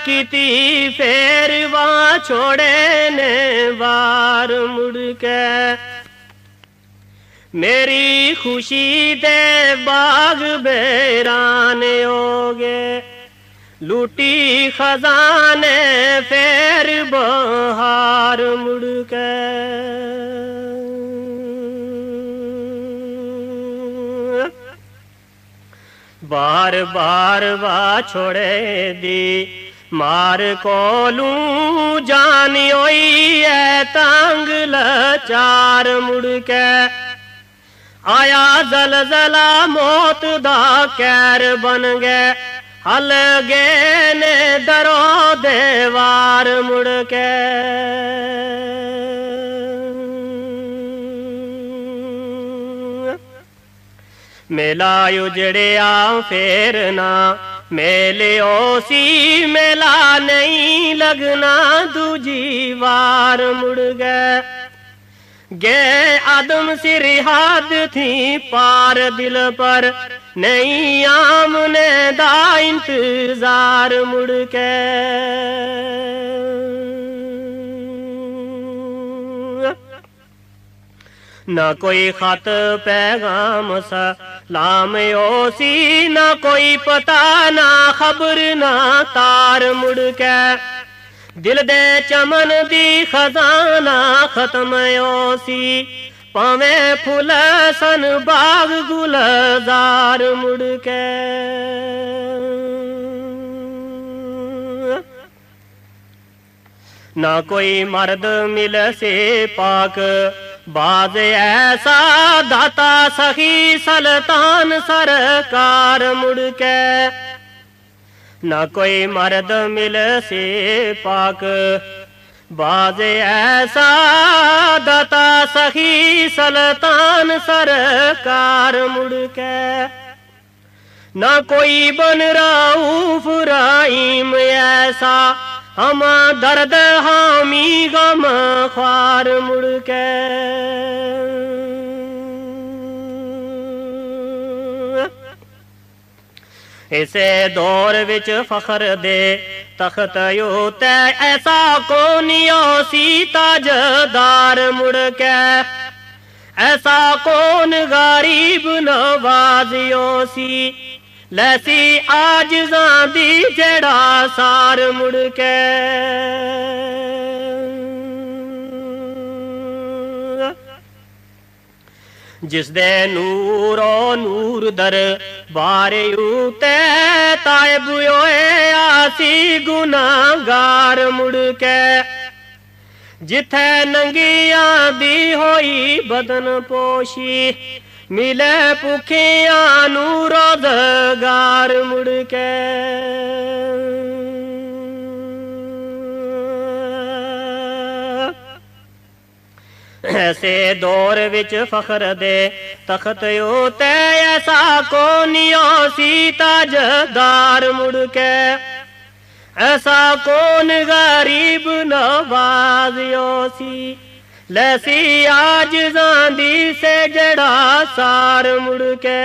कीती फेर वहां छोड़े ने वार मुड़ के। मेरी खुशी दे बाग बेराने हो गए, लूटी खजाने फेर बहार मुड़ के। बार बार वा छोड़े दी मार कोलू जानी होई है तंग लाचार मुड़ के। आया जलजला मौत दा कैर बन गए, हल गए ने दरो देवार मुड़ के। मेला उजड़िया फेर ना मेलियो सी, मेला नहीं लगना दूजी वार मुड़ गए। गे आदम सिर हाथ थी पार दिल पर, नहीं आमने दा इंतजार मुड़ के। ना कोई खत पैगाम सा लाम ओसी, ना कोई पता ना खबर ना तार मुड़ के। दिल दे चमन दी खजाना खत्म ओसी, पावे फुल सन बाग गुलजार मुड़ के। ना कोई मर्द मिल से पाक बाज ऐसा, दाता सखी सल्तान सरकार मुड़ के। ना कोई मर्द मिल से पाक बाज ऐसा, दाता सखी सल्तान सरकार मुड़ के। ना कोई बन रऊफ रहीम ऐसा, हम दर्द हामी गम ख्वार मुड़ के। इसे दौर विच फखर दे तख्त यूते, ऐसा कोनियो सी ताजदार मुड़ के। ऐसा कौन गरीब नवाजियो सी, लैसी आजिज़ां दी जेड़ा सार मुड़ के। जिस दे नूरो नूर दर बारे उते, तायब होए आसी गुनाहगार मुड़ के। जिथे नंगिया दी होई बदन पोशी, मिले भुखिया नू रोजगार मुड़ के। ऐसे दौर विच फखर दे तख्त यूते, ऐसा कोनियो सी ताजदार मुड़ के। ऐसा कौन गरीब नवाजियो सी, लैसी आजिज़ां दी से जड़ा सार मुड़ के।